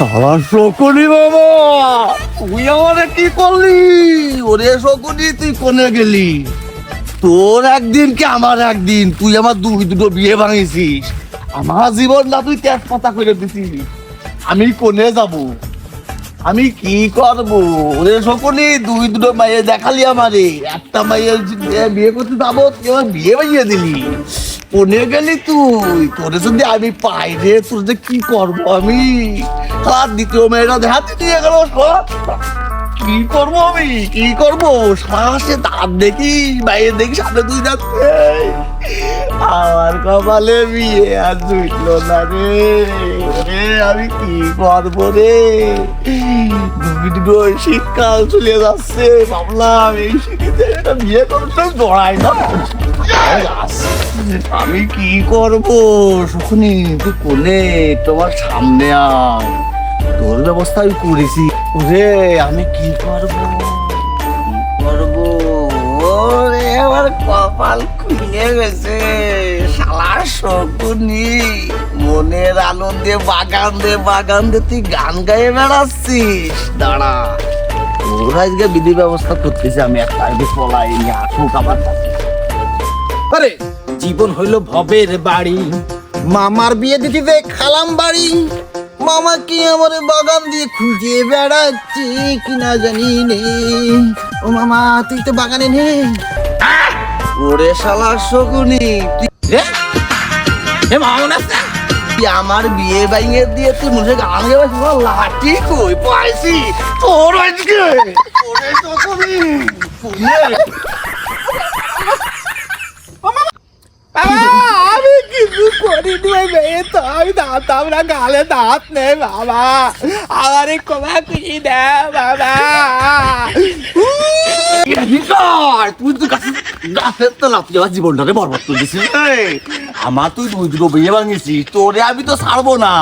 শালা শকুনি বাবা, তুই আমারে কি করলি? ওরে শকুনি, তুই কোনে গেলি? তোর একদিন কি আমার একদিন? তুই আমার দুটো বিয়ে ভাঙিছিস, আমার জীবনটা তুই তেজপাতা করে দিছিস। আমি কোনে যাব? আমি কি করবো? ওরে শকুনি, দুটো মাইয়ে দেখালি আমারে, একটা মাইয়ের বিয়ে করতে যাবো, তুই আমার বিয়ে ভাঙিয়ে দিলি। কোনে গেলি তুই? তোরে যদি আমি পাই রে, তোর যে কি করবো আমি? আর দ্বিতীয় মেয়েটা দেখাতে নিয়ে গেল। কি করবো আমি? কি করবো? শ্বাসে দাঁত দেখি, বাইরে দেখি, সামনে তুই যাচ্ছে। আমার কপালে বিয়ে আর জুটলো না রে। রে আমি কি করবো রে? দুটো শীতকাল চলে যাচ্ছে, ভাবলাম এই শীতে একটা বিয়ে করতে জড়াই না। আমি কি করবো? শুনি তুই কোনে? তোমার সামনে আয়, তোর ব্যবস্থা আমি করেছি। ওরে আমি কি করবো? করবো? ওরে আমার কপাল খুলে গেছে। শালা শকুনি, মনের আনন্দে বাগান দে তুই গান গায়ে বেড়াচ্ছিস। দাঁড়া, তোর আজকে বিধি ব্যবস্থা করতেছি আমি। একটা পলাই নিয়ে আসুক আমার কাছে। আরে জীবন হইল ভবের বাড়ি, মামার বিয়ে দিতে দে খালাম বাড়ি। মামা কি আমার বাগান দিয়ে খুঁজে বেড়াচ্ছে কিনা জানি নে। ও মামা, তুই তো বাগানে নেই। ওরে শালা শকুনি, তুই আমার বিয়ে বাইয়ে দিয়ে তুই মুখে গান গেবে? লাঠি কই পাইছি তোর আজকে? ওরে শকুনি, আমি কিছু করিনি ওই মেয়ে তো, আমি দাঁতাম না, গালে দাঁত নেই বাবা, আমার কমা খুশি দে বাবা। তুই তো গাছের তো লাফ যাওয়ার জীবনটাকে বরবাদ করে দিছিস। আমার তুই দুটো বিয়ে ভাঙিয়েছিস, তোরে আমি তো ছাড়বো না।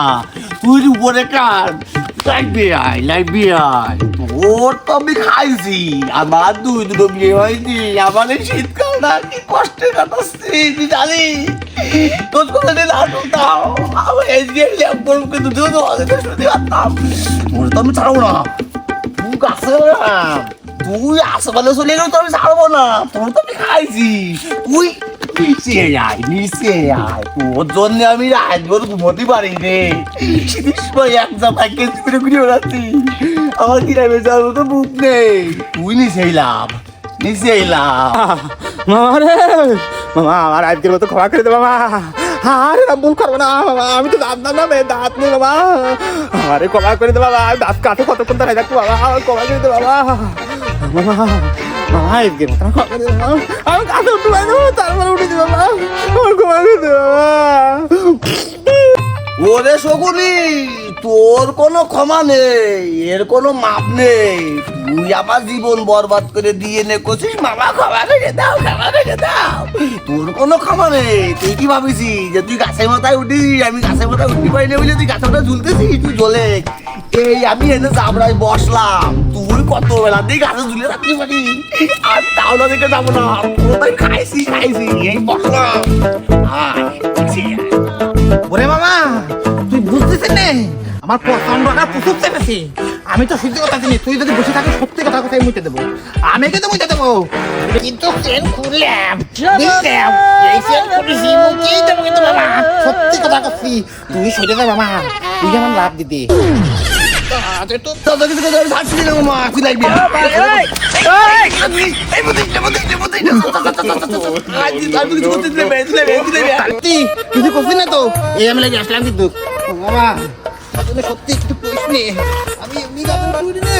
তুই উপরে কান লাগবে আয়, লাগবে আয়। তোর তো আমি খাইছি, আমার দুটো বিয়ে হয়েছি। আমার এই শীতকালটা কি কষ্টে কাটাচ্ছি তুই জানি। তোর কথা দিন আটু দাও, আমি এই যে দুটো শুনতে পারতাম। তোরে তো আমি ছাড়বো না। তুই গাছে তুই আশেপাশে চলে গেলে তো আমি ছাড়বো না। তোর তো আমি খাইছি। তুই নিচে আয়, নিচে আয়। তোর জন্য আমি রাতভর ঘুমোতে পারি রে। শীতের সময় এক জামাই কেজি করে ঘুরে বেড়াচ্ছি, আমার গ্রামে যাওয়ার মতো বুক নেই। তুই নিচে লাভ, নিচে লাভ। মামা রে, মামা আমার আজকের মতো ক্ষমা করে দে মামা। আরে না, ভুল করবো না মামা, আমি তো দাঁত না, দাঁত নেই বাবা। আরে ক্ষমা করে দে বাবা, দাঁত কাটে কতক্ষণ দাঁড়াই থাকতো বাবা, ক্ষমা করে দে বাবা। মামা মামা, আজকের মতো ক্ষমা করে দে বাবা, আমি কাছে উঠতে পারি না, তারপরে উঠে দিই বাবা, আমার ক্ষমা করে দে বাবা। ওরে শকুনি, তোর কোনো ক্ষমা নেই, এর কোনো মাপ নেই। তুই আমার জীবন বরবাদ করে দিয়ে নে করছিস, মামা ক্ষমা করে দাও, ক্ষমা করে দাও। তোর কোনো ক্ষমা নেই। তুই কি ভাবিছি যে তুই গাছের মাথায় উঠি? আমি গাছের মাথায় উঠতে পারি না বলে তুই গাছের মাথায় ঝুলতেছিস? তুই জ্বলে এই আমি এনে চাপড়ায় বসলাম, তুই কত বেলা দিয়ে গাছে ঝুলে থাকতে পারি? আর তাও না দেখে যাবো না, পুরোটাই খাইছি খাইছি, এই বসলাম। ওরে মামা, তুই বুঝতেছিস না আমার প্রচন্ড প্রচুর চেপেছি। আমি তো সত্যি কথা জানি, তুই যদি বসে থাকিস সত্যি কথাই মুইতে দেবো, আমি কিন্তু মুইতে দেবো। কিন্তু চেন খুললাম, এই চেন খুলেছি, মুখেই দেবো কিন্তু বাবা, সত্যি কথা করছি। তুই সরে যা মামা, তুই আমার লাভ দিতে। কিছু করছি না তো, এই আমি লাগে আসলাম কিন্তু বাবা, সত্যি কিছু করিস নি। আমি এমনি গাছের শুনি নে,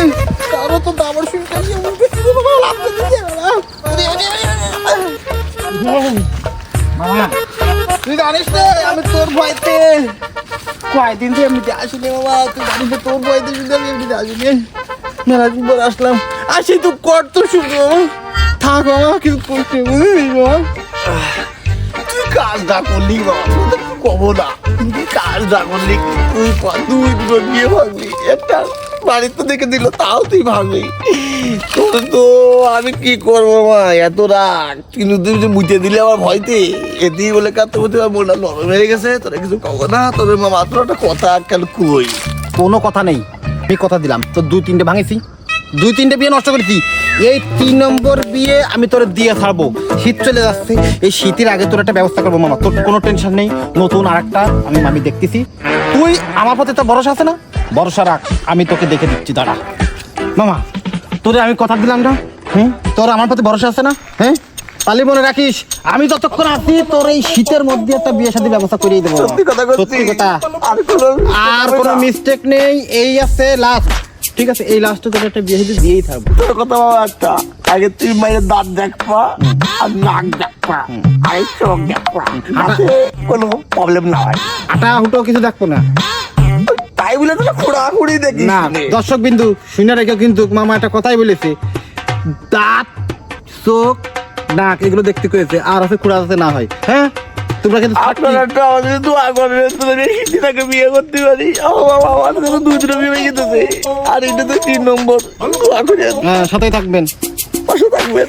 তারও তো দাবর শুনি মামা। তুই জানিস না আমি তোর ভয়তে কয়দিন থেকে এমনিতে আসিনি বাবা, তুই জানিস না তোর ভয়তে শুধু আমি এমনিতে আসিনি। মেলাদিন পর আসলাম, আসি তুই কর তো শুধু থাক বাবা, কিছু করতে বুঝলি বাবা। তুই কাজটা করলি বাবা, কবো না। তুই কাজটা করলি, তুই দুই দুটো বিয়ে ভাঙলি, একটা বাড়ির তো দেখে দিল, তাও তুই ভাঙলি। তোর তো আমি কি করবো মা, এত রাগ। কিন্তু তুই যে মুছে দিলে আমার ভয়তে, এতেই বলে কাঁদতে বলতে আমার মনটা নরম হয়ে গেছে। তোরা কিছু কবো না, তোদের মা মাত্র একটা কথা কেন কই। কোনো কথা নেই, আমি কথা দিলাম তোর 2-3টে ভাঙেছি, 2-3টে বিয়ে নষ্ট করেছি, এই 3 নম্বর বিয়ে আমি তোর দিয়ে ছাড়বো। শীত চলে যাচ্ছে, এই শীতের আগে তোর একটা ব্যবস্থা করবো মামা, তোর কোনো টেনশন নেই। নতুন আরেকটা আমি দেখতেছি, তুই আমার প্রতি তো ভরসা আছে না? ভরসা রাখ, আমি তোকে দেখে দিচ্ছি, দাঁড়া মামা। তোরে আমি কথা দিলাম না, তোর আমার প্রতি ভরসা আছে না? পালি মনে রাখিস, আমি যতক্ষণ আছি তোর এই শীতের মধ্যে একটা বিয়ে শাদী ব্যবস্থা করিয়ে দেবো। সত্যি কথা করছি। সত্যি কথা, আর কোনো মিস্টেক নেই, এই আছে লাস্ট। ঠিক আছে, এই লাস্টে তোর একটা বিয়ে শাদী দিয়েই থাকবো। তোর কথা বাবা একটা, আগে তুই মায়ের দাঁত দেখবা আর নাক দেখবা আর চোখ দেখবা, যাতে কোনো প্রবলেম না হয়। আটা হুটো কিছু দেখবো না। তাই বলে তো খোঁড়াখুড়ি দেখি না দর্শক বিন্দু শুনে রেখে কিন্তু মামা একটা কথাই বলেছে, দাঁত চোখ নাক এগুলো দেখতে করেছে, আর আছে খুঁড়া যাতে না হয়। হ্যাঁ তোমরা কিন্তু আপনারা একটু আমাদের দোয়া করবেন, তোদের এই হিন্দিটাকে বিয়ে করতে পারি। ও বাবা, আমার তো 2-3 বিয়ে হয়ে যেতেছে, আর এটা তো 3 নম্বর। দোয়া করে সাথেই থাকবেন। পাশে থাকবেন।